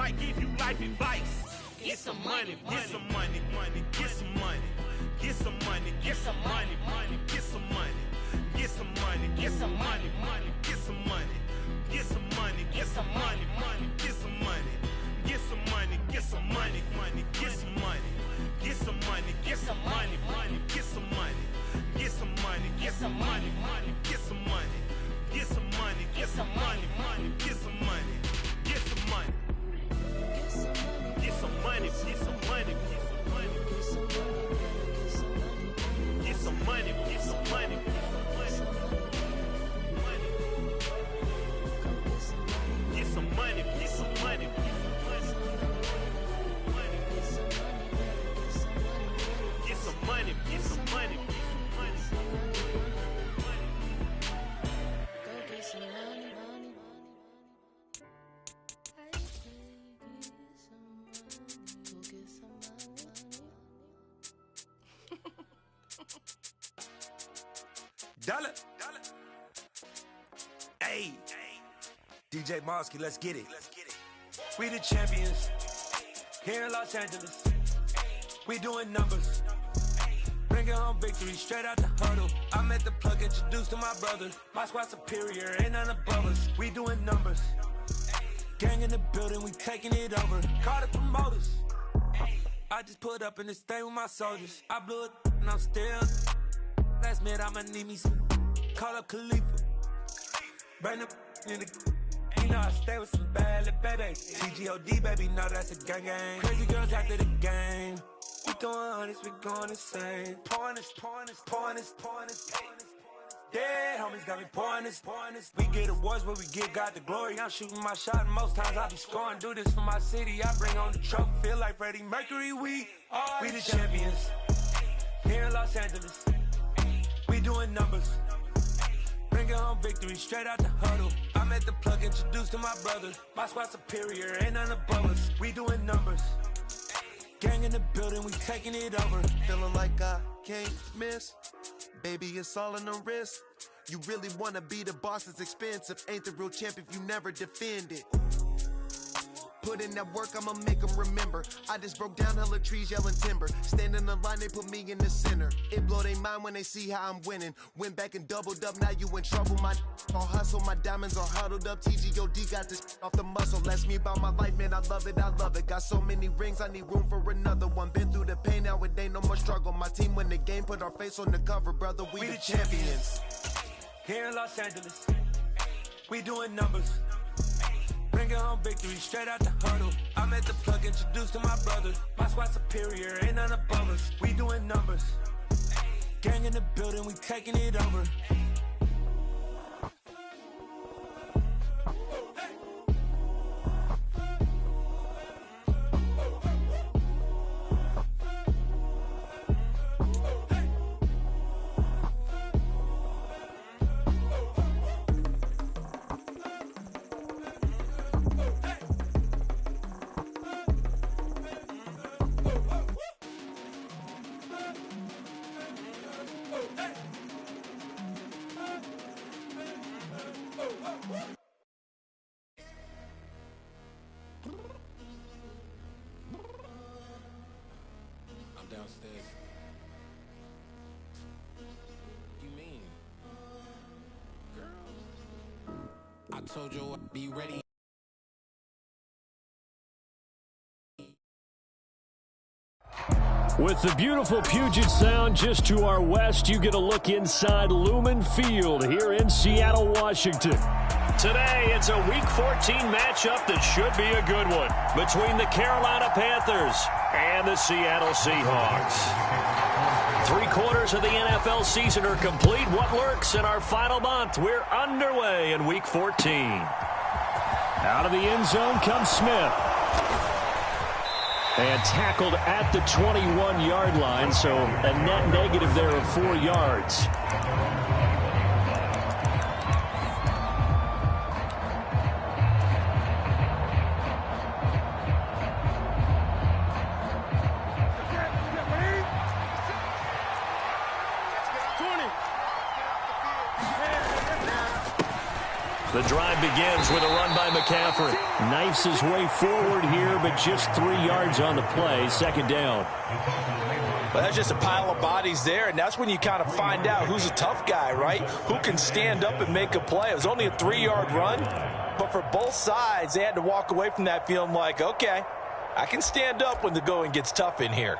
might give you life advice. Get some money, get some money, money, get some money. Get some money, get some money, money, get some money. Get some money, get some money, money, get some money. Get some money, get some money, money, get some money. Get some money, get some money, money, get some money. Get some money, get some money, money, get some money. Get some money, get some money, money, get some money. Get some money, get some money, money, get some money. Get some money. Get some money, get some money, get some money. Get some money, get some money, get some money. Get some money, get some money. Get some money, get some money, get some money. Dollar. Hey, DJ Mosky, let's get it. We the champions here in Los Angeles. We doing numbers, bringing home victory straight out the huddle. I met the plug, introduced to my brother. My squad superior, ain't none above us. We doing numbers, gang in the building, we taking it over. Call the promoters. I just put up in this thing with my soldiers. I blew it and I'm still. Last minute I'ma need me some. Call up Khalifa. Bring the in the. You know I stay with some bad little baby. TGOD baby, know that's a gang gang. Crazy girls after the game. We throwing hundreds, we going insane. Pouring this. Dead homies got me pouring this. We get awards, but we give God the glory. I'm shooting my shot, and most times I be scoring. Do this for my city, I bring on the trophy. Feel like Freddie Mercury, we the champions here in Los Angeles. We doing numbers, bringing home victory straight out the huddle. I met the plug, introduced to my brother. My squad superior, ain't none above us. We doing numbers, gang in the building, we taking it over. Feeling like I can't miss. Baby, it's all in the wrist. You really wanna be the boss, it's expensive. Ain't the real champ if you never defend it. Put in that work, I'ma make them remember. I just broke down hella trees, yelling timber. Stand in the line, they put me in the center. It blow their mind when they see how I'm winning. Went back and doubled up, now you in trouble. My all hustle, my diamonds are huddled up. TGOD got this off the muscle. That's me about my life, man, I love it. Got so many rings, I need room for another one. Been through the pain, now it ain't no more struggle. My team win the game, put our face on the cover, brother. We the champions here in Los Angeles. We doing numbers, bringing home victory straight out the huddle. I met the plug, introduced to my brother. My squad superior, ain't none above us. We doing numbers, gang in the building, we taking it over. Downstairs. You mean? Girl, I told you I'd be ready. With the beautiful Puget Sound just to our west, you get a look inside Lumen Field here in Seattle, Washington. Today, it's a Week 14 matchup that should be a good one between the Carolina Panthers and the Seattle Seahawks. 3/4 of the NFL season are complete. What lurks in our final month? We're underway in Week 14. Out of the end zone comes Smith. And tackled at the 21-yard line, so a net negative there of 4 yards. The The drive begins with a run by McCaffrey. Knifes his way forward here, but just 3 yards on the play. Second down. Well, that's just a pile of bodies there, and that's when you kind of find out who's a tough guy, right? Who can stand up and make a play. It was only a 3-yard run, but for both sides, they had to walk away from that feeling like, okay, I can stand up when the going gets tough in here.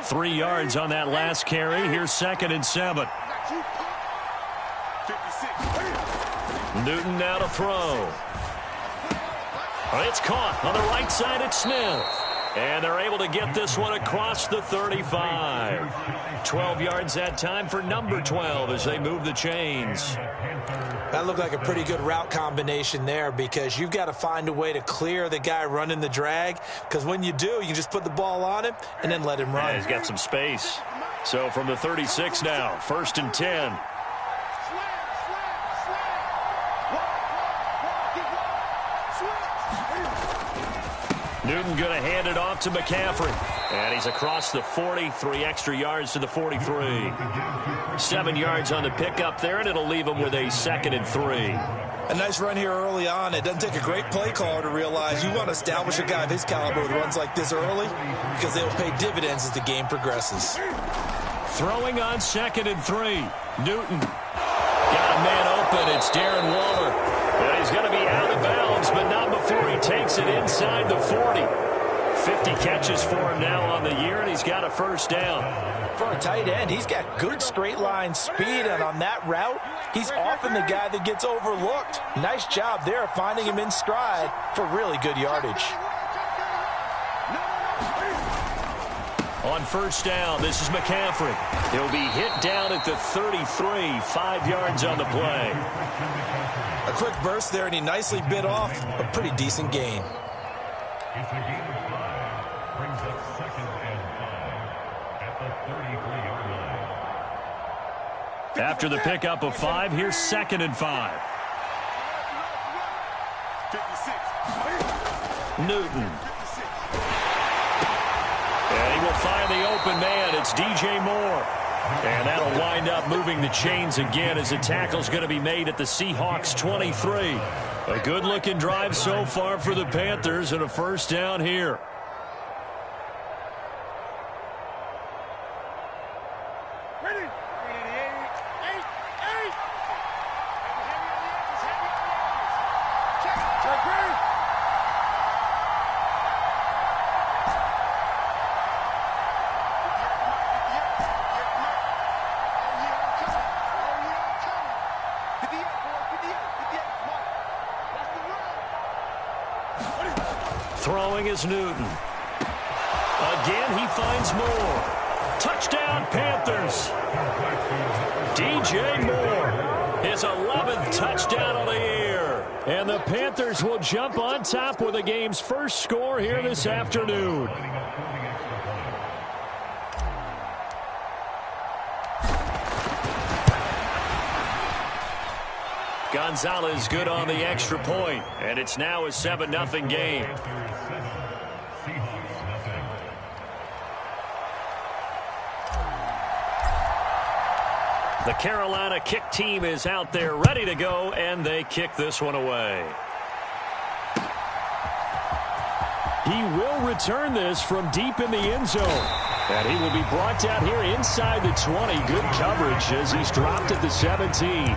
Three yards on that last carry. Here's 2nd and 7. Newton now to throw. It's caught on the right side at Smith. And they're able to get this one across the 35. 12 yards that time for number 12 as they move the chains. That looked like a pretty good route combination there because you've got to find a way to clear the guy running the drag, because when you do, you can just put the ball on him and then let him run. Yeah, he's got some space. So from the 36 now, 1st and 10. Newton going to hand it off to McCaffrey. And he's across the 40, 3 extra yards to the 43. 7 yards on the pickup there, and it'll leave him with a 2nd and 3. A nice run here early on. It doesn't take a great play caller to realize you want to establish a guy of his caliber who runs like this early, because they'll pay dividends as the game progresses. Throwing on 2nd and 3. Newton got a man open. It's Darren Waller. And he's going to be out of bounds, but not before he takes it inside the 40. 50 catches for him now on the year, and he's got a 1st down. For a tight end, he's got good straight line speed, and on that route, he's often the guy that gets overlooked. Nice job there finding him in stride for really good yardage. On 1st down, this is McCaffrey. He'll be hit down at the 33, 5 yards on the play. A quick burst there, and he nicely bit off a pretty decent gain. After the pickup of 5, here's 2nd and 5. Newton. And he will find the open man. It's DJ Moore. And that'll wind up moving the chains again as a tackle's going to be made at the Seahawks 23. A good-looking drive so far for the Panthers and a 1st down here. Throwing is Newton. Again, he finds Moore. Touchdown, Panthers. DJ Moore, his 11th touchdown of the year. And the Panthers will jump on top with the game's first score here this afternoon. Gonzalez good on the extra point, and it's now a 7-0 game. The Carolina kick team is out there ready to go, and they kick this one away. He will return this from deep in the end zone. And he will be brought down here inside the 20. Good coverage as he's dropped at the 17.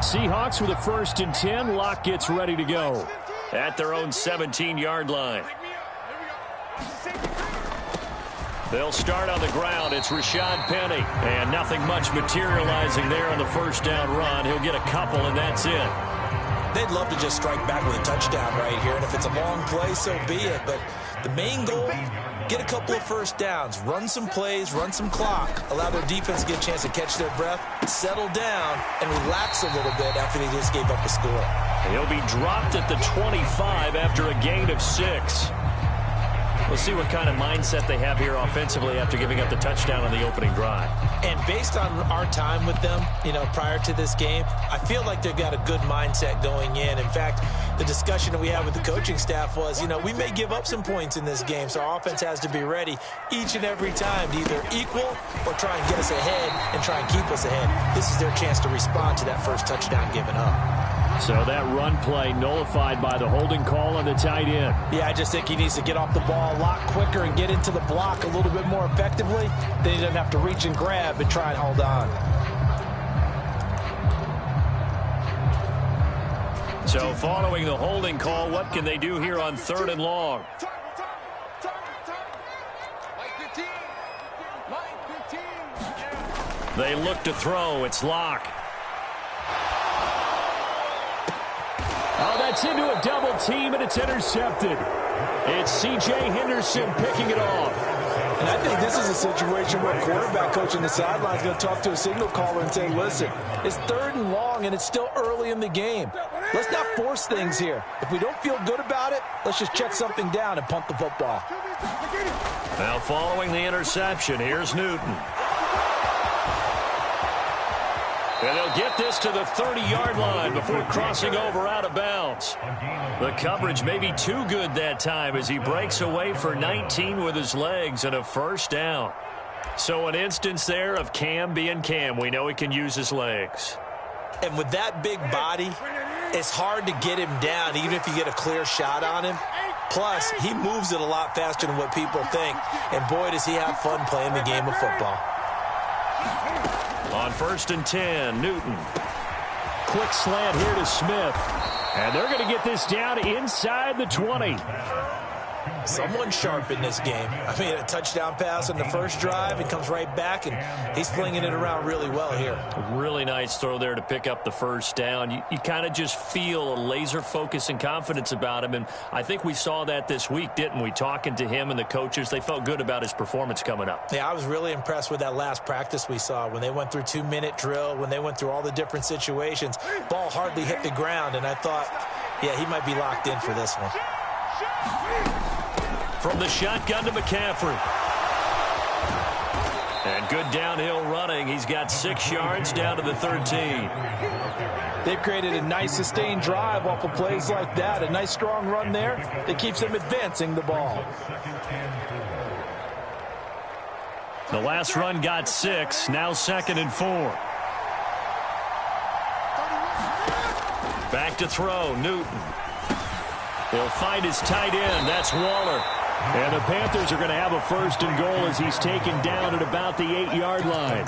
Seahawks with a 1st and 10. Locke gets ready to go at their own 17-yard line. They'll start on the ground. It's Rashad Penny. And nothing much materializing there on the 1st down run. He'll get a couple, and that's it. They'd love to just strike back with a touchdown right here. And if it's a long play, so be it. But The main goal, get a couple of first downs, run some plays, run some clock, allow their defense to get a chance to catch their breath, settle down, and relax a little bit after they just gave up a score. He'll be dropped at the 25 after a gain of 6. We'll see what kind of mindset they have here offensively after giving up the touchdown on the opening drive. And based on our time with them, prior to this game, I feel like they've got a good mindset going in. In fact, the discussion that we had with the coaching staff was, we may give up some points in this game, so our offense has to be ready each and every time to either equal or try and get us ahead and try and keep us ahead. This is their chance to respond to that first touchdown given up. So that run play nullified by the holding call on the tight end. Yeah, I just think he needs to get off the ball a lot quicker and get into the block a little bit more effectively. Then he doesn't have to reach and grab and try and hold on. So following the holding call, what can they do here on 3rd and long? They look to throw. It's Locke. Oh, that's into a double team, and it's intercepted. It's C.J. Henderson picking it off. And I think this is a situation where a quarterback coach on the sideline is going to talk to a signal caller and say, listen, it's 3rd and long, and it's still early in the game. Let's not force things here. If we don't feel good about it, let's just check something down and punt the football. Now following the interception, here's Newton. And they'll get this to the 30-yard line before crossing over out of bounds. The coverage may be too good that time as he breaks away for 19 with his legs and a first down. So an instance there of Cam being Cam. We know he can use his legs. And with that big body, it's hard to get him down even if you get a clear shot on him. Plus, he moves it a lot faster than what people think. And boy, does he have fun playing the game of football. On 1st and 10, Newton. Quick slant here to Smith. And they're going to get this down inside the 20. Someone sharp in this game. I mean, a touchdown pass on the first drive. It comes right back, and he's flinging it around really well here. Really nice throw there to pick up the first down. You kind of just feel a laser focus and confidence about him, and I think we saw that this week, didn't we? Talking to him and the coaches, they felt good about his performance coming up. Yeah, I was really impressed with that last practice we saw when they went through 2-minute drill, when they went through all the different situations. Ball hardly hit the ground, and I thought, yeah, he might be locked in for this one. From the shotgun to McCaffrey. And good downhill running. He's got 6 yards down to the 13. They've created a nice sustained drive off of plays like that. A nice strong run there that keeps them advancing the ball. The last run got 6. Now 2nd and 4. Back to throw. Newton. He'll find his tight end. That's Waller. And the Panthers are going to have a 1st and goal as he's taken down at about the 8-yard line.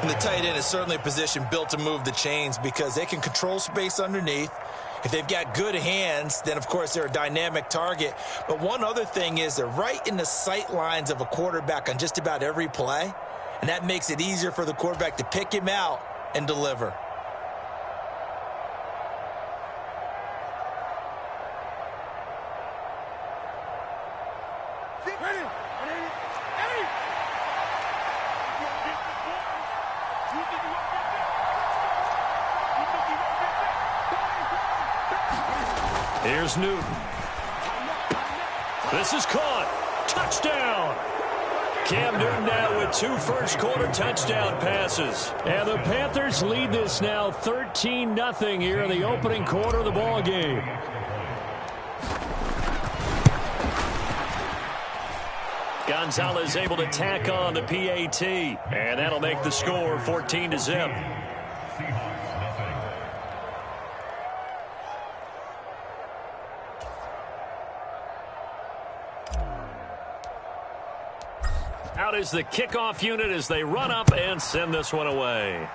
And the tight end is certainly a position built to move the chains because they can control space underneath. If they've got good hands, then, of course, they're a dynamic target. But one other thing is they're right in the sight lines of a quarterback on just about every play. And that makes it easier for the quarterback to pick him out and deliver. Here's Newton. This is caught. Touchdown. Cam Newton now with 2 first-quarter touchdown passes. And the Panthers lead this now 13-0 here in the opening quarter of the ball game. Gonzalez able to tack on the PAT. And that'll make the score 14-0. Out is the kickoff unit as they run up and send this one away.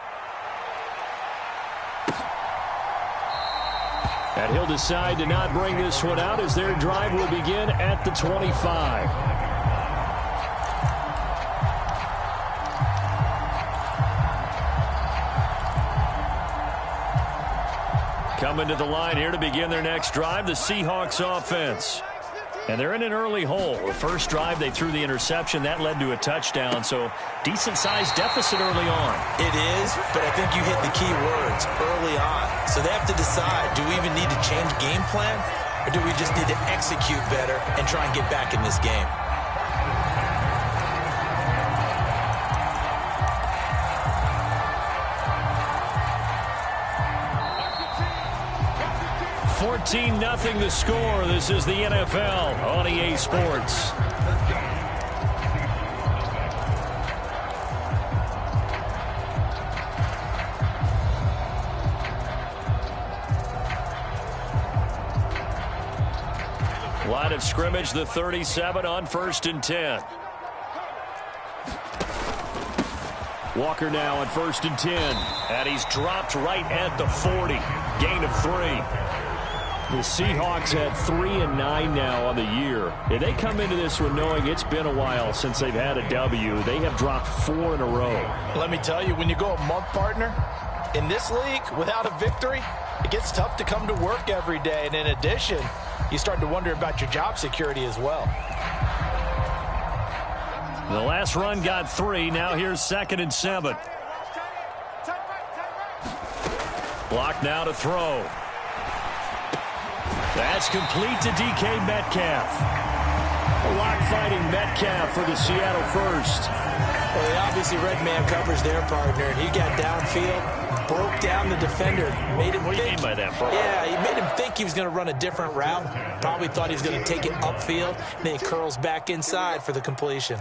And he'll decide to not bring this one out as their drive will begin at the 25. Coming to the line here to begin their next drive, the Seahawks offense. And they're in an early hole. The first drive, they threw the interception. That led to a touchdown, so decent-sized deficit early on. It is, but I think you hit the key words, early on. So they have to decide, do we even need to change game plan, or do we just need to execute better and try and get back in this game? Nothing the score. This is the NFL on EA Sports. Line of scrimmage, the 37 on 1st and 10. Walker now on 1st and 10. And he's dropped right at the 40. Gain of 3. The Seahawks had 3-9 now on the year. And they come into this one knowing it's been a while since they've had a W. They have dropped 4 in a row. Let me tell you, when you go a month, partner, in this league, without a victory, it gets tough to come to work every day. And in addition, you start to wonder about your job security as well. The last run got 3. Now here's 2nd and 7. Block now to throw. That's complete to DK Metcalf. A lot fighting Metcalf for the Seattle first. Well, they obviously read man coverage their partner, and he got downfield, broke down the defender, made him What do you mean by that, bro? Yeah, he made him think he was going to run a different route. Probably thought he was going to take it upfield. Then he curls back inside for the completion.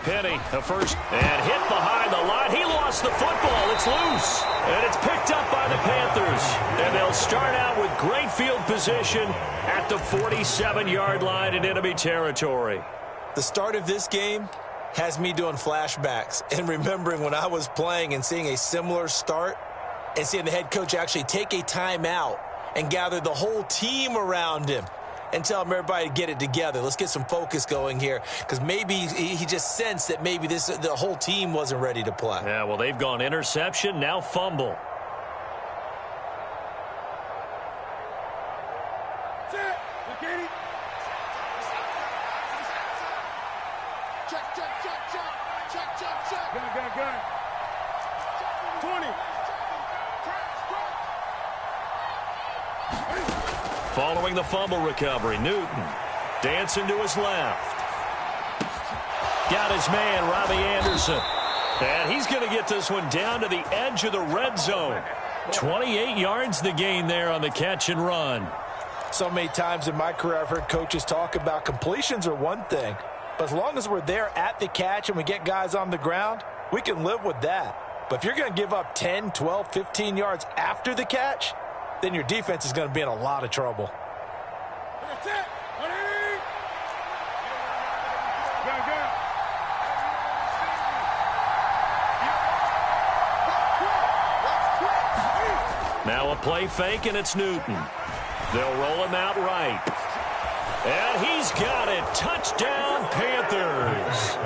Penny, the first, and hit behind the line. He lost the football. It's loose, and it's picked up by the Panthers. And they'll start out with great field position at the 47-yard line in enemy territory. The start of this game has me doing flashbacks and remembering when I was playing and seeing a similar start and seeing the head coach actually take a timeout and gather the whole team around him and tell him everybody to get it together. Let's get some focus going here, because maybe he just sensed that maybe the whole team wasn't ready to play. Yeah, well, they've gone interception, now fumble. Gun. 20. Following the fumble recovery, Newton dancing to his left. Got his man, Robbie Anderson. And he's going to get this one down to the edge of the red zone. 28 yards the gain there on the catch and run. So many times in my career I've heard coaches talk about completions are one thing, but as long as we're there at the catch and we get guys on the ground, we can live with that. But if you're going to give up 10, 12, 15 yards after the catch, then your defense is going to be in a lot of trouble. Now a play fake, and it's Newton. They'll roll him out right. And he's got it. Touchdown, Panthers.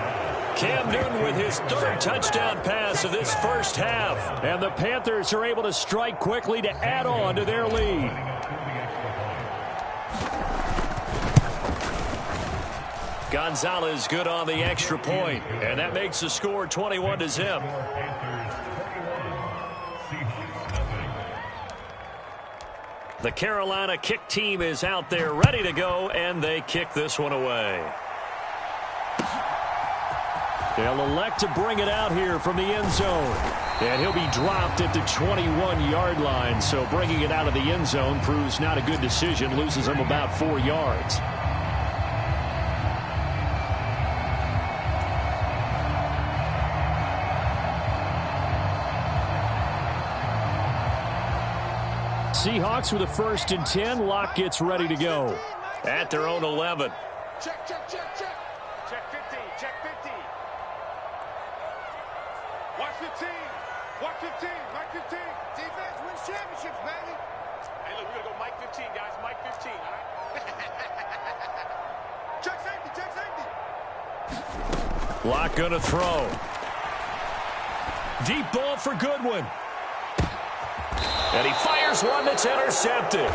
Cam Newton with his 3rd touchdown pass of this first half. And the Panthers are able to strike quickly to add on to their lead. Gonzalez good on the extra point, and that makes the score 21-0. The Carolina kick team is out there ready to go, and they kick this one away. They'll elect to bring it out here from the end zone. And he'll be dropped at the 21-yard line, so bringing it out of the end zone proves not a good decision, loses him about 4 yards. Seahawks with a 1st and 10. Locke gets ready to go at their own 11. Check 15. Check 15. Watch 15. Watch 15. Mike 15. Defense wins championships, baby. Hey, look, we're going to go Mike 15, guys. Mike 15, all right? Check safety. Check safety. Locke going to throw. Deep ball for Goodwin. And he fires one that's intercepted.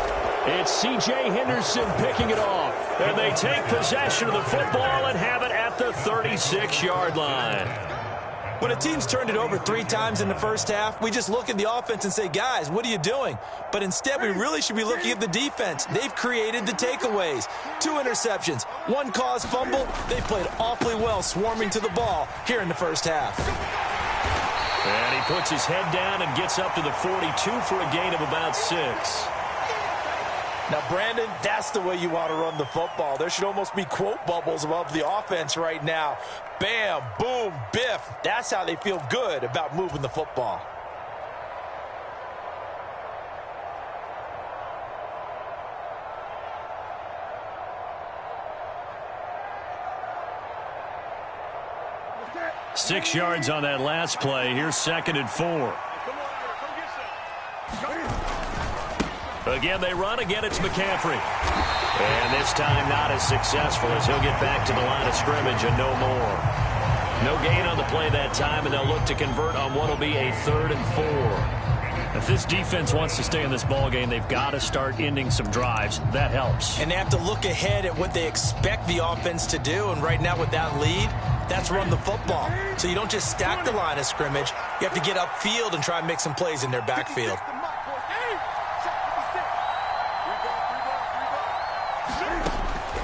It's C.J. Henderson picking it off. And they take possession of the football and have it at the 36-yard line. When a team's turned it over 3 times in the first half, we just look at the offense and say, guys, what are you doing? But instead, we really should be looking at the defense. They've created the takeaways. 2 interceptions, 1 caused fumble. They played awfully well swarming to the ball here in the first half. And he puts his head down and gets up to the 42 for a gain of about 6. Now, Brandon, that's the way you want to run the football. There should almost be quote bubbles above the offense right now. Bam, boom, biff. That's how they feel good about moving the football. Six yards on that last play. Here's 2nd and 4. Again, they run. Again, it's McCaffrey. And this time not as successful as he'll get back to the line of scrimmage and no more. No gain on the play that time, and they'll look to convert on what will be a 3rd and 4. If this defense wants to stay in this ballgame, they've got to start ending some drives. That helps. And they have to look ahead at what they expect the offense to do. And right now with that lead, that's run the football. So you don't just stack the line of scrimmage. You have to get upfield and try and make some plays in their backfield.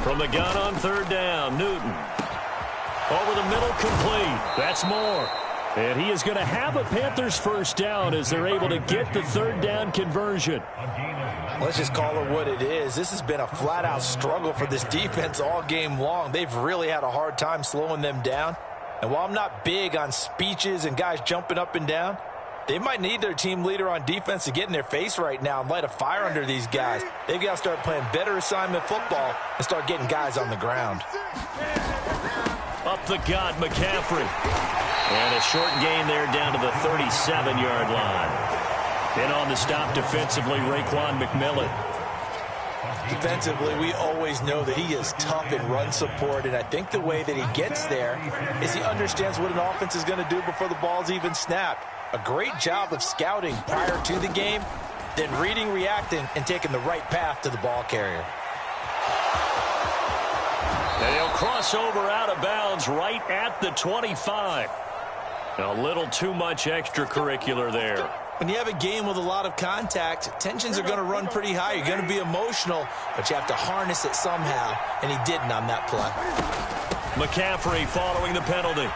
From the gun on 3rd down, Newton. Over the middle, complete. That's Moore. And he is going to have a Panthers first down as they're able to get the 3rd down conversion. Let's just call it what it is. This has been a flat-out struggle for this defense all game long. They've really had a hard time slowing them down. And while I'm not big on speeches and guys jumping up and down, they might need their team leader on defense to get in their face right now and light a fire under these guys. They've got to start playing better assignment football and start getting guys on the ground. Up the gut, McCaffrey. And a short gain there down to the 37-yard line. In on the stop defensively, Raekwon McMillan. Defensively, we always know that he is tough in run support, and I think the way that he gets there is he understands what an offense is going to do before the ball's even snapped. A great job of scouting prior to the game, then reading, reacting, and taking the right path to the ball carrier. And he'll cross over out of bounds right at the 25. A little too much extracurricular there. When you have a game with a lot of contact, tensions are going to run pretty high. You're going to be emotional, but you have to harness it somehow, and he didn't on that play. McCaffrey following the penalty.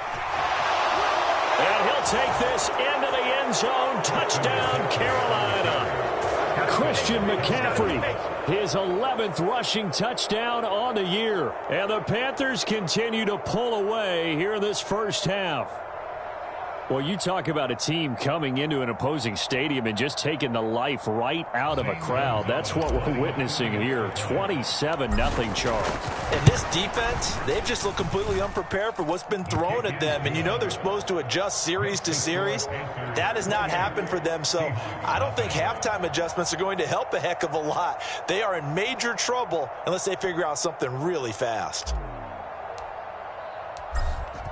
And he'll take this into the end zone. Touchdown, Carolina. Christian McCaffrey, his 11th rushing touchdown on the year. And the Panthers continue to pull away here in this first half. Well, you talk about a team coming into an opposing stadium and just taking the life right out of a crowd. That's what we're witnessing here. 27-0 Charles. And this defense, they've just looked completely unprepared for what's been thrown at them. And you know they're supposed to adjust series to series. That has not happened for them. So I don't think halftime adjustments are going to help a heck of a lot. They are in major trouble unless they figure out something really fast.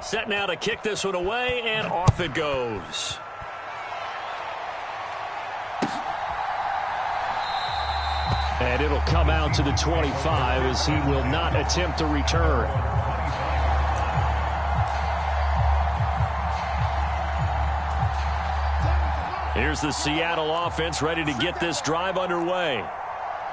Set now to kick this one away, and off it goes. And it'll come out to the 25 as he will not attempt to return. Here's the Seattle offense ready to get this drive underway.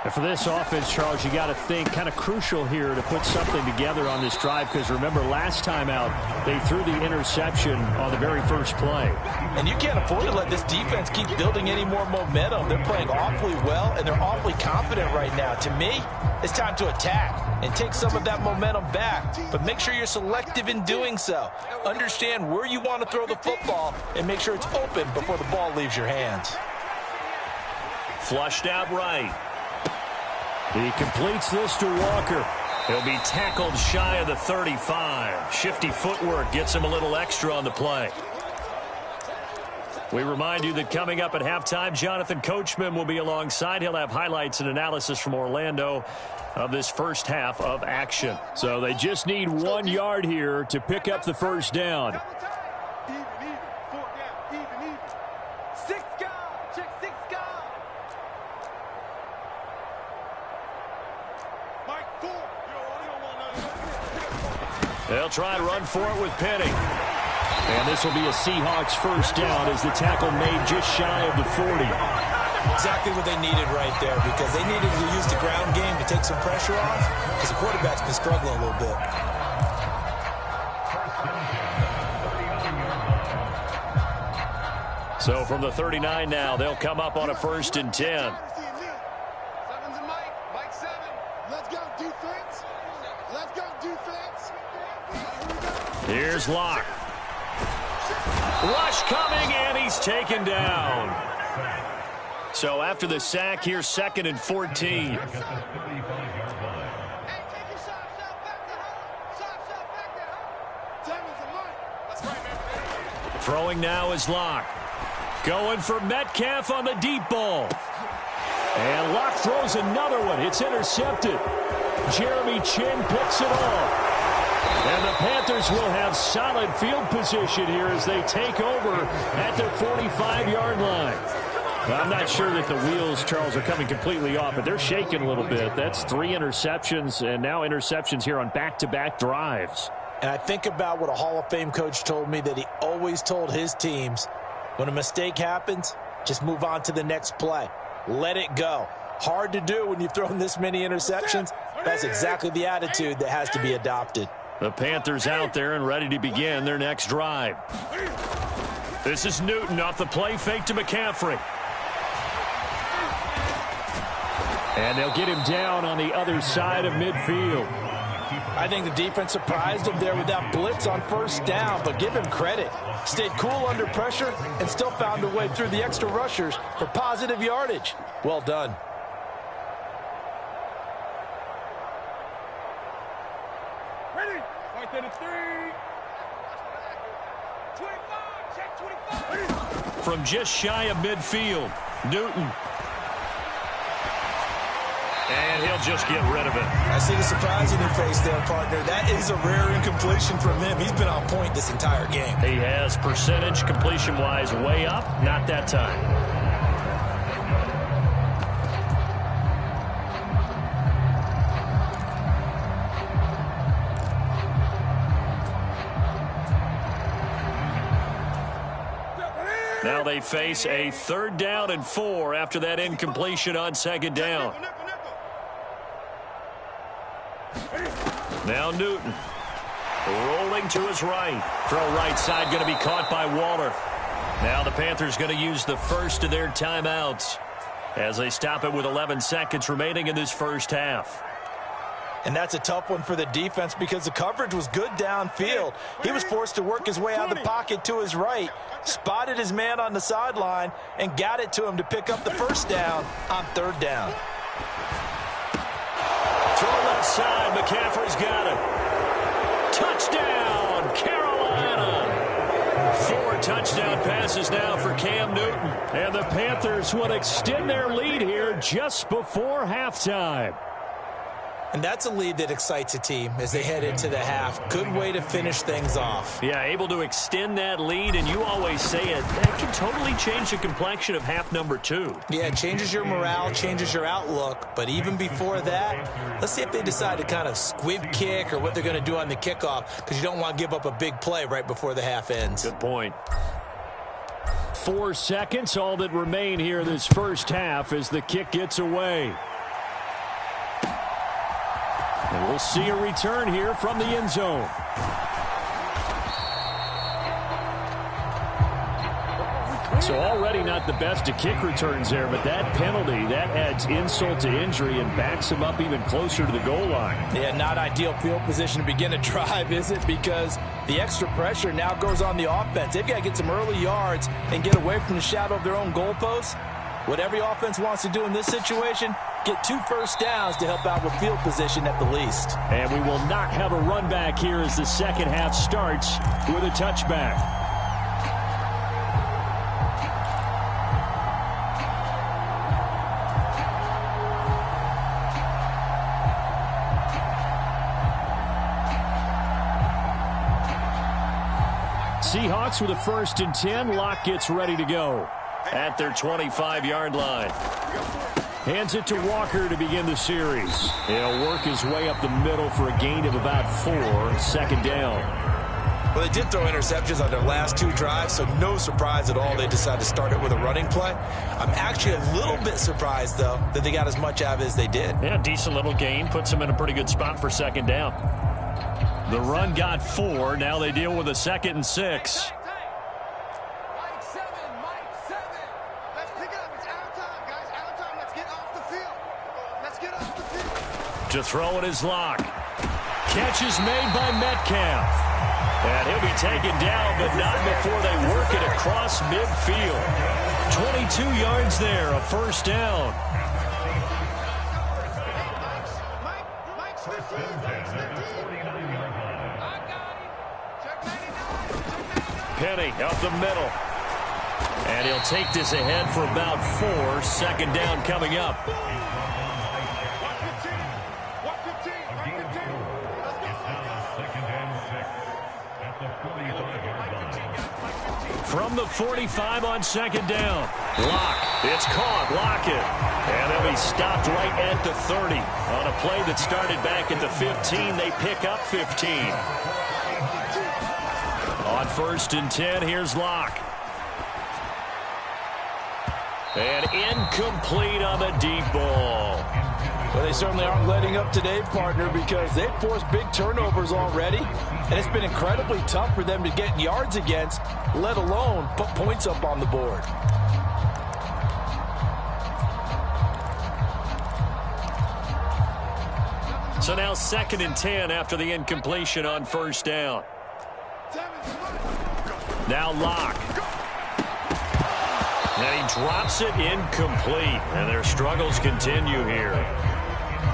And for this offense, Charles, you got to think kind of crucial here to put something together on this drive, because remember last time out they threw the interception on the very first play. And you can't afford to let this defense keep building any more momentum. They're playing awfully well, and they're awfully confident right now. To me, it's time to attack and take some of that momentum back, but make sure you're selective in doing so. Understand where you want to throw the football and make sure it's open before the ball leaves your hands. Flushed out right. He completes this to Walker. He'll be tackled shy of the 35. Shifty footwork gets him a little extra on the play. We remind you that coming up at halftime, Jonathan Coachman will be alongside. He'll have highlights and analysis from Orlando of this first half of action. So they just need 1 yard here to pick up the first down. They'll try and run for it with Penny. And this will be a Seahawks first down as the tackle made just shy of the 40. Exactly what they needed right there, because they needed to use the ground game to take some pressure off, because the quarterback's been struggling a little bit. So from the 39 now, they'll come up on a 1st and 10. Here's Locke. Rush coming, and he's taken down. So after the sack, here's 2nd and 14. Throwing now is Locke. Going for Metcalf on the deep ball. And Locke throws another one. It's intercepted. Jeremy Chin picks it off. And the Panthers will have solid field position here as they take over at their 45-yard line. Well, I'm not sure that the wheels, Charles, are coming completely off, but they're shaking a little bit. That's 3 interceptions, and now interceptions here on back-to-back drives. And I think about what a Hall of Fame coach told me, that he always told his teams, when a mistake happens, just move on to the next play. Let it go. Hard to do when you've thrown this many interceptions. That's exactly the attitude that has to be adopted. The Panthers out there and ready to begin their next drive. This is Newton off the play fake to McCaffrey. And they'll get him down on the other side of midfield. I think the defense surprised him there with that blitz on 1st down, but give him credit. Stayed cool under pressure and still found a way through the extra rushers for positive yardage. Well done. Ready? Right there to 3. 25, check 25. From just shy of midfield, Newton. And he'll just get rid of it. I see the surprise in your face there, partner. That is a rare incompletion from him. He's been on point this entire game. He has percentage completion-wise way up. Not that time. Now they face a 3rd down and 4 after that incompletion on 2nd down. Now Newton rolling to his right. Throw right side going to be caught by Waller. Now the Panthers going to use the first of their timeouts as they stop it with 11 seconds remaining in this first half. And that's a tough one for the defense because the coverage was good downfield. He was forced to work his way out of the pocket to his right, spotted his man on the sideline, and got it to him to pick up the 1st down on 3rd down. Throw left side. McCaffrey's got it. Touchdown, Carolina. 4 touchdown passes now for Cam Newton. And the Panthers will extend their lead here just before halftime. And that's a lead that excites a team as they head into the half. Good way to finish things off. Yeah, able to extend that lead, and you always say it, that can totally change the complexion of half number 2. Yeah, it changes your morale, changes your outlook. But even before that, let's see if they decide to kind of squib kick or what they're going to do on the kickoff, because you don't want to give up a big play right before the half ends. Good point. 4 seconds, all that remain here this first half as the kick gets away. And we'll see a return here from the end zone. So already not the best of kick returns there, but that penalty, that adds insult to injury and backs him up even closer to the goal line. Yeah, not ideal field position to begin a drive, is it? Because the extra pressure now goes on the offense. They've got to get some early yards and get away from the shadow of their own goalposts. What every offense wants to do in this situation, get 2 first downs to help out with field position at the least. And we will not have a run back here as the second half starts with a touchback. Seahawks with a 1st and 10. Locke gets ready to go at their 25-yard line. Hands it to Walker to begin the series. He'll work his way up the middle for a gain of about 4, second down. Well, they did throw interceptions on their last 2 drives, so no surprise at all they decided to start it with a running play. I'm actually a little bit surprised, though, that they got as much out of it as they did. Yeah, decent little gain. Puts them in a pretty good spot for second down. The run got 4. Now they deal with a 2nd and 6. To throw it is Locke. Catch is made by Metcalf. And he'll be taken down, but not before they work it across midfield. 22 yards there, a first down. Penny up the middle. And he'll take this ahead for about 4, second down coming up. From the 45 on second down. Locke. It's caught. Lockett. And they'll be stopped right at the 30. On a play that started back at the 15, they pick up 15. On 1st and 10, here's Locke. And incomplete on the deep ball. Well, they certainly aren't letting up today, partner, because they've forced big turnovers already, and it's been incredibly tough for them to get yards against, let alone put points up on the board. So now 2nd and 10 after the incompletion on 1st down. Now Locke. And he drops it incomplete, and their struggles continue here.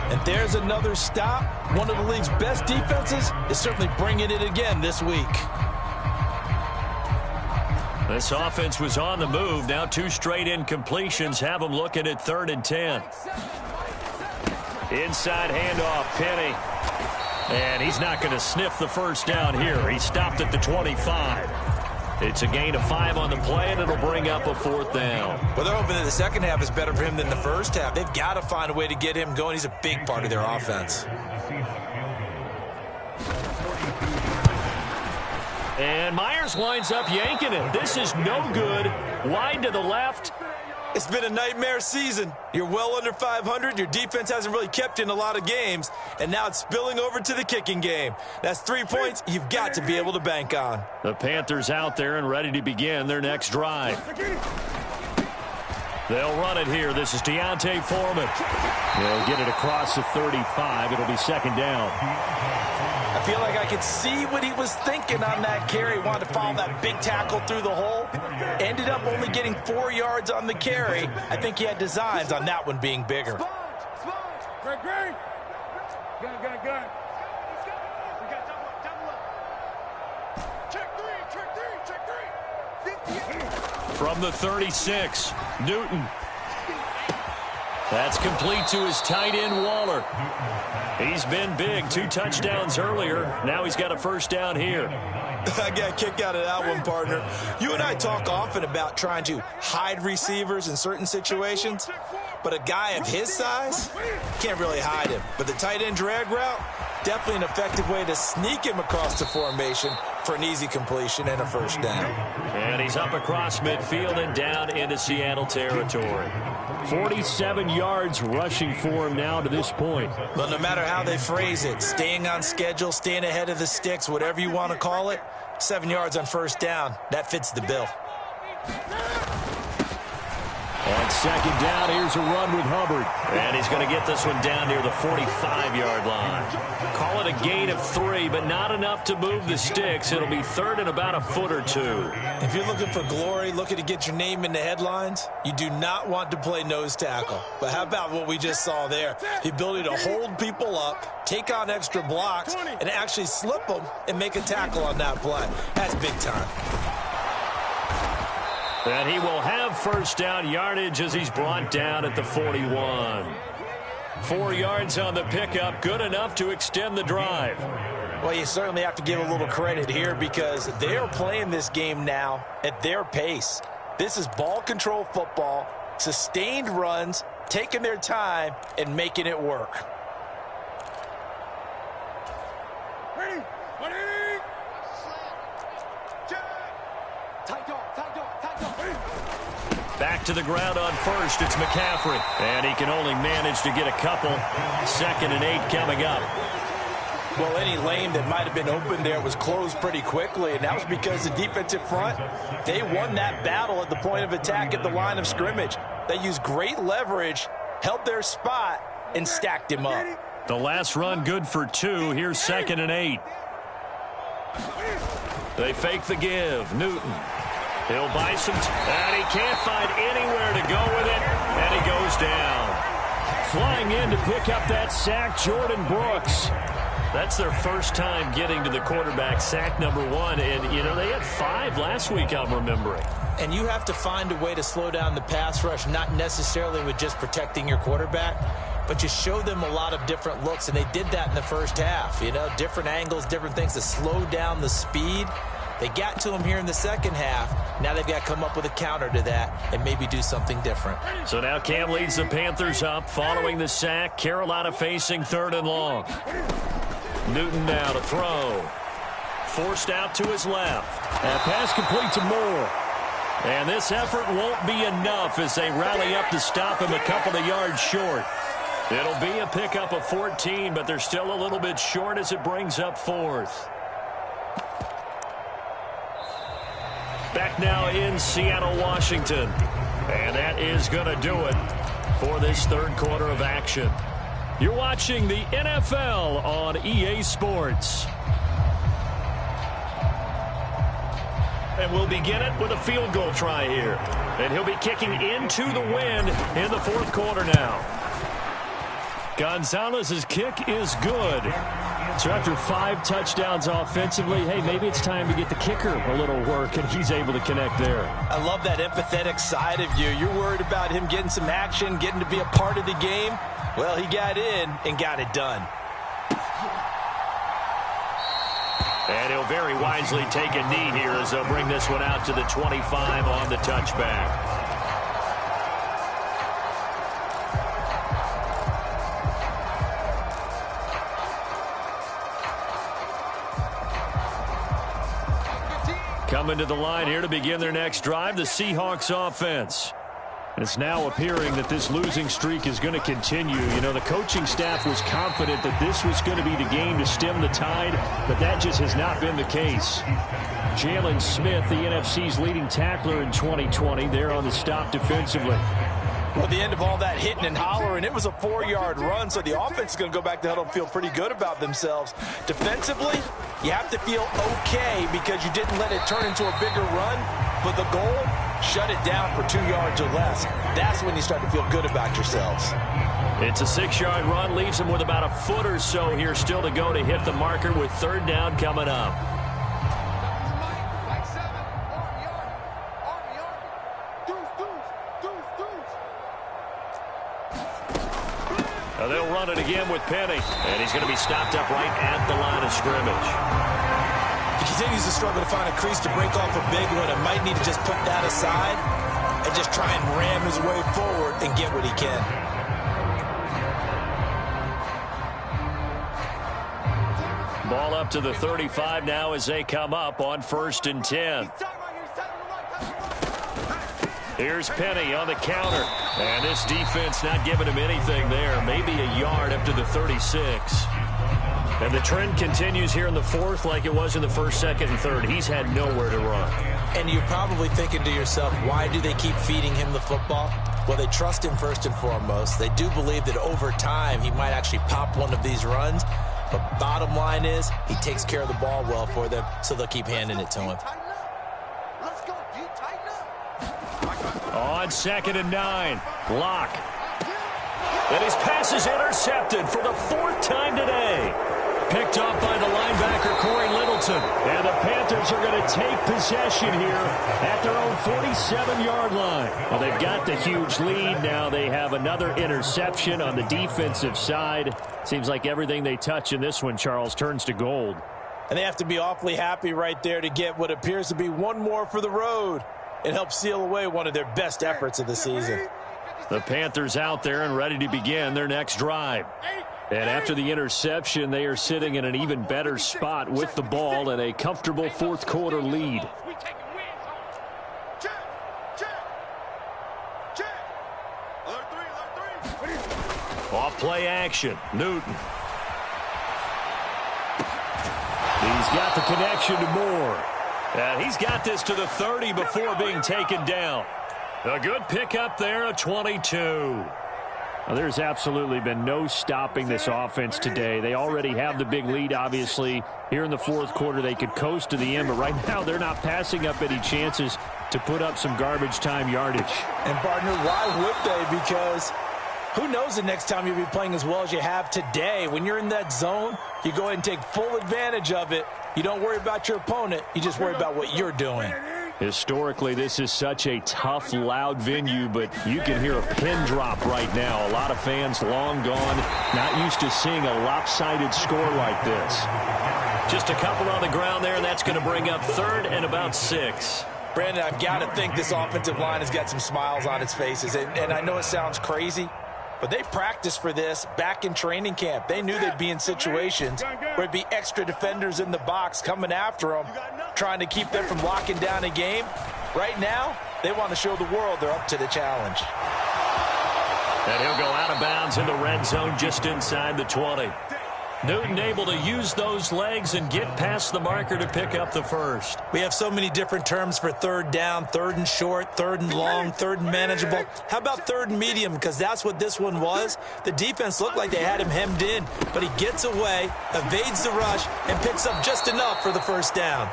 And there's another stop. One of the league's best defenses is certainly bringing it again this week. This offense was on the move. Now 2 straight incompletions have them looking at 3rd and 10. Inside handoff, Penny. And he's not going to sniff the first down here. He stopped at the 25. It's a gain of 5 on the play, and it'll bring up a 4th down. Well, they're hoping that the second half is better for him than the first half. They've got to find a way to get him going. He's a big part of their offense. And Myers winds up yanking it. This is no good. Wide to the left. It's been a nightmare season. You're well under 500. Your defense hasn't really kept in a lot of games. And now it's spilling over to the kicking game. That's 3 points you've got to be able to bank on. The Panthers out there and ready to begin their next drive. They'll run it here. This is Deontay Foreman. They'll get it across the 35. It'll be second down. I feel like I could see what he was thinking on that carry. Wanted to follow that big tackle through the hole. Ended up only getting 4 yards on the carry. I think he had designs on that one being bigger. Great. Good. From the 36, Newton. That's complete to his tight end, Waller. He's been big. 2 touchdowns earlier. Now he's got a first down here. I got a kick out of that one, partner. You and I talk often about trying to hide receivers in certain situations, but a guy of his size can't really hide him. But the tight end drag route, definitely an effective way to sneak him across the formation for an easy completion and a first down. And he's up across midfield and down into Seattle territory. 47 yards rushing for him now to this point. Well, no matter how they phrase it, staying on schedule, staying ahead of the sticks, whatever you want to call it, 7 yards on first down, that fits the bill. On second down, here's a run with Hubbard. And he's going to get this one down near the 45-yard line. Call it a gain of 3, but not enough to move the sticks. It'll be 3rd and about a foot or 2. If you're looking for glory, looking to get your name in the headlines, you do not want to play nose tackle. But how about what we just saw there? The ability to hold people up, take on extra blocks, and actually slip them and make a tackle on that play. That's big time. And he will have first down yardage as he's brought down at the 41. 4 yards on the pickup, good enough to extend the drive. Well, you certainly have to give a little credit here because they are playing this game now at their pace. This is ball control football, sustained runs, taking their time and making it work. Back to the ground on first. It's McCaffrey. And he can only manage to get a couple. 2nd and 8 coming up. Well, any lane that might have been open there was closed pretty quickly, and that was because the defensive front, they won that battle at the point of attack at the line of scrimmage. They used great leverage, held their spot, and stacked him up. The last run good for 2. Here's 2nd and 8. They fake the give. Newton. He'll buy some, and he can't find anywhere to go with it, and he goes down. Flying in to pick up that sack, Jordan Brooks. That's their first time getting to the quarterback, sack number 1, and, you know, they had 5 last week, I'm remembering. And you have to find a way to slow down the pass rush, not necessarily with just protecting your quarterback, but you show them a lot of different looks, and they did that in the first half. You know, different angles, different things to slow down the speed. They got to him here in the second half. Now they've got to come up with a counter to that and maybe do something different. So now Cam leads the Panthers up following the sack. Carolina facing 3rd and long. Newton now to throw. Forced out to his left. That pass complete to Moore. And this effort won't be enough as they rally up to stop him a couple of yards short. It'll be a pickup of 14, but they're still a little bit short as it brings up 4th. Back now in Seattle, Washington. And that is going to do it for this 3rd quarter of action. You're watching the NFL on EA Sports. And we'll begin it with a field goal try here. And he'll be kicking into the wind in the 4th quarter now. Gonzalez's kick is good. So after 5 touchdowns offensively, hey, maybe it's time to get the kicker a little work, and he's able to connect there. I love that empathetic side of you. You're worried about him getting some action, getting to be a part of the game. Well, he got in and got it done. And he'll very wisely take a knee here as they'll bring this one out to the 25 on the touchback. Coming to the line here to begin their next drive, the Seahawks offense. It's now appearing that this losing streak is going to continue. You know, the coaching staff was confident that this was going to be the game to stem the tide, but that just has not been the case. Jalen Smith, the NFC's leading tackler in 2020, there on the stop defensively. Well, at the end of all that hitting and hollering, it was a 4-yard run, so the offense is going to go back to huddle and feel pretty good about themselves. Defensively, you have to feel okay because you didn't let it turn into a bigger run, but the goal, shut it down for 2 yards or less. That's when you start to feel good about yourselves. It's a 6-yard run, leaves them with about a foot or so here still to go to hit the marker with 3rd down coming up. They'll run it again with Penny, and he's going to be stopped up right at the line of scrimmage. He continues to struggle to find a crease to break off a big one and might need to just put that aside and just try and ram his way forward and get what he can. Ball up to the 35 now as they come up on 1st and 10. Here's Penny on the counter. And this defense not giving him anything there. Maybe a yard up to the 36. And the trend continues here in the 4th like it was in the 1st, 2nd, and 3rd. He's had nowhere to run. And you're probably thinking to yourself, why do they keep feeding him the football? Well, they trust him first and foremost. They do believe that over time he might actually pop one of these runs. But bottom line is he takes care of the ball well for them, so they'll keep handing it to him. On 2nd and 9, Locke. And his pass is intercepted for the 4th time today. Picked off by the linebacker, Corey Littleton. And the Panthers are going to take possession here at their own 47-yard line. Well, they've got the huge lead. Now they have another interception on the defensive side. Seems like everything they touch in this one, Charles, turns to gold. And they have to be awfully happy right there to get what appears to be one more for the road. It helps seal away one of their best efforts of the season. The Panthers out there and ready to begin their next drive. And after the interception, they are sitting in an even better spot with the ball and a comfortable fourth quarter lead. Off play action. Newton. He's got the connection to Moore. And he's got this to the 30 before being taken down. A good pickup there, a 22. Well, there's absolutely been no stopping this offense today. They already have the big lead, obviously. Here in the fourth quarter, they could coast to the end, but right now they're not passing up any chances to put up some garbage time yardage. And, partner, why would they? Because who knows the next time you'll be playing as well as you have today. When you're in that zone, you go ahead and take full advantage of it. You don't worry about your opponent. You just worry about what you're doing. Historically, this is such a tough, loud venue, but you can hear a pin drop right now. A lot of fans long gone, not used to seeing a lopsided score like this. Just a couple on the ground there, and that's going to bring up third and about 6. Brandon, I've got to think this offensive line has got some smiles on its faces. And I know it sounds crazy, but they practiced for this back in training camp. They knew they'd be in situations where it'd be extra defenders in the box coming after them, trying to keep them from locking down a game. Right now, they want to show the world they're up to the challenge. And he'll go out of bounds in the red zone just inside the 20. Newton able to use those legs and get past the marker to pick up the first. We have so many different terms for third down, third and short, third and long, third and manageable. How about third and medium? Because that's what this one was. The defense looked like they had him hemmed in, but he gets away, evades the rush, and picks up just enough for the first down.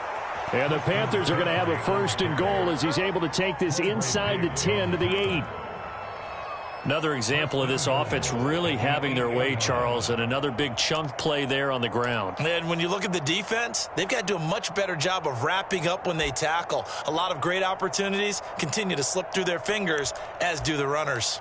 And the Panthers are going to have a first and goal as he's able to take this inside the 10 to the 8. Another example of this offense really having their way, Charles, and another big chunk play there on the ground. And when you look at the defense, they've got to do a much better job of wrapping up when they tackle. A lot of great opportunities continue to slip through their fingers, as do the runners.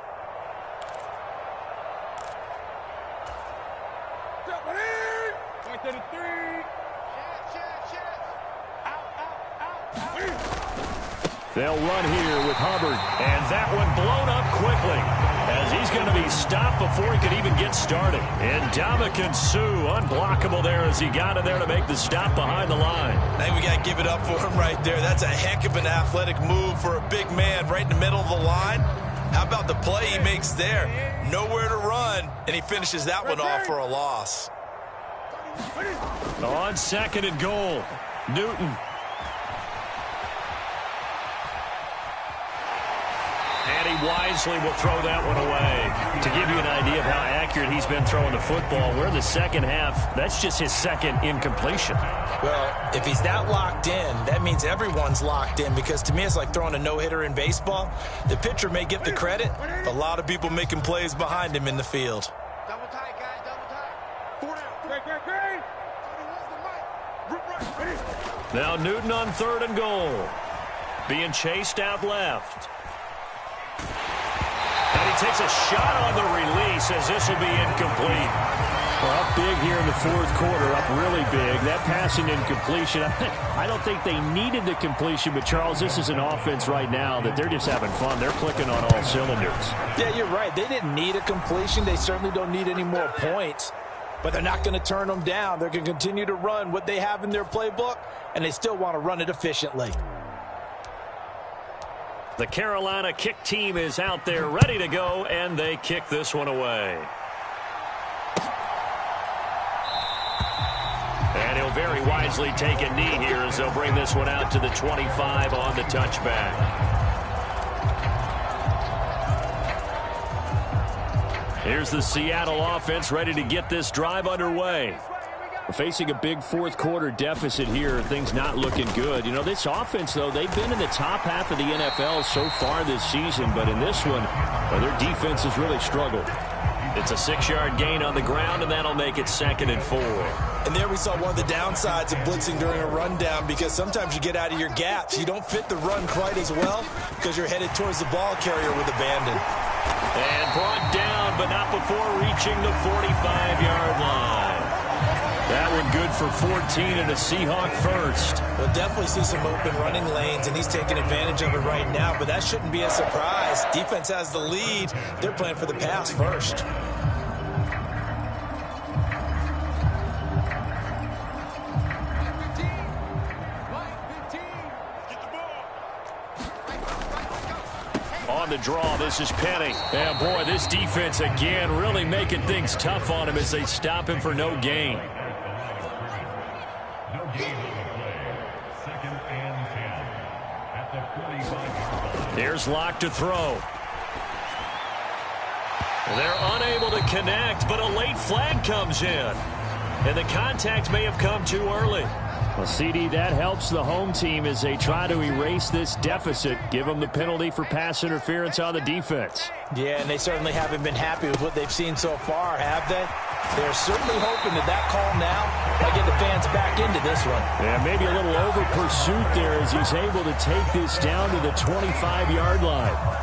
They'll run here with Hubbard, and that one blown up quickly as he's going to be stopped before he could even get started. And Ndamukong Suh unblockable there as he got in there to make the stop behind the line. I think we got to give it up for him right there. That's a heck of an athletic move for a big man right in the middle of the line. How about the play he makes there? Nowhere to run, and he finishes that one off for a loss. On second and goal, Newton. And he wisely will throw that one away. To give you an idea of how accurate he's been throwing the football, we're in the second half. That's just his second incompletion. Well, if he's that locked in, that means everyone's locked in, because to me it's like throwing a no-hitter in baseball. The pitcher may get the credit, a lot of people making plays behind him in the field. Double tight, guys, double tight. Great. Now Newton on third and goal. Being chased out left. And he takes a shot on the release as this will be incomplete. Well, up big here in the fourth quarter, up really big. That passing incompletion, I don't think they needed the completion, but Charles, this is an offense right now that they're just having fun. They're clicking on all cylinders. Yeah, you're right. They didn't need a completion. They certainly don't need any more points, but they're not going to turn them down. They're going to continue to run what they have in their playbook, and they still want to run it efficiently. The Carolina kick team is out there ready to go, and they kick this one away. And he'll very wisely take a knee here as they'll bring this one out to the 25 on the touchback. Here's the Seattle offense ready to get this drive underway. Facing a big fourth quarter deficit here, things not looking good. You know, this offense, though, they've been in the top half of the NFL so far this season, but in this one, their defense has really struggled. It's a 6-yard gain on the ground, and that'll make it 2nd and 4. And there we saw one of the downsides of blitzing during a rundown, because sometimes you get out of your gaps. You don't fit the run quite as well because you're headed towards the ball carrier with abandon. And brought down, but not before reaching the 45-yard line. That one good for 14 and a Seahawk first. We'll definitely see some open running lanes, and he's taking advantage of it right now, but that shouldn't be a surprise. Defense has the lead. They're playing for the pass first. On the draw, this is Penny. And boy, this defense again really making things tough on him as they stop him for no gain. No gain on the play. 2nd and 10 at the 45-yard line. Here's Locke to throw. They're unable to connect, but a late flag comes in. And the contact may have come too early. Well, CD, that helps the home team as they try to erase this deficit, give them the penalty for pass interference on the defense. Yeah, and they certainly haven't been happy with what they've seen so far, have they? They're certainly hoping that call now might get the fans back into this one. Yeah, maybe a little over pursuit there as he's able to take this down to the 25-yard line.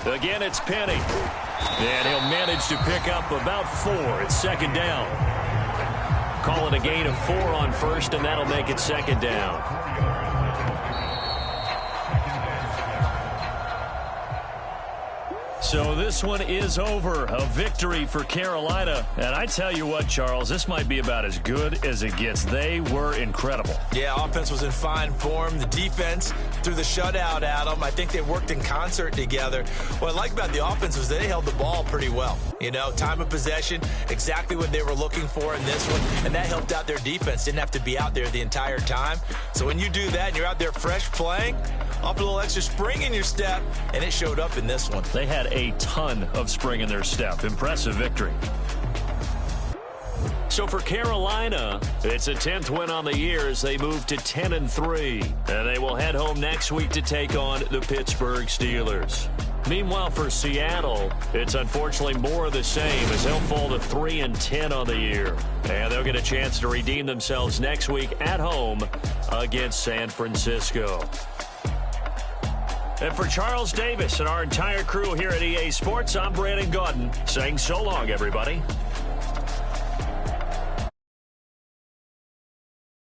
Again, it's Penny. And he'll manage to pick up about 4. It's 2nd down. Call it a gain of 4 on 1st, and that'll make it 2nd down. So this one is over. A victory for Carolina. And I tell you what, Charles, this might be about as good as it gets. They were incredible. Yeah, offense was in fine form. The defense threw the shutout at them. I think they worked in concert together. What I like about the offense was they held the ball pretty well. You know, time of possession, exactly what they were looking for in this one. And that helped out their defense. Didn't have to be out there the entire time. So when you do that and you're out there fresh playing, off a little extra spring in your step, and it showed up in this one. They had a ton of spring in their step. Impressive victory. So for Carolina, it's a 10th win on the year as they move to 10-3. And they will head home next week to take on the Pittsburgh Steelers. Meanwhile, for Seattle, it's unfortunately more of the same as they'll fall to 3-10 on the year. And they'll get a chance to redeem themselves next week at home against San Francisco. And for Charles Davis and our entire crew here at EA Sports, I'm Brandon Gaudin saying so long, everybody.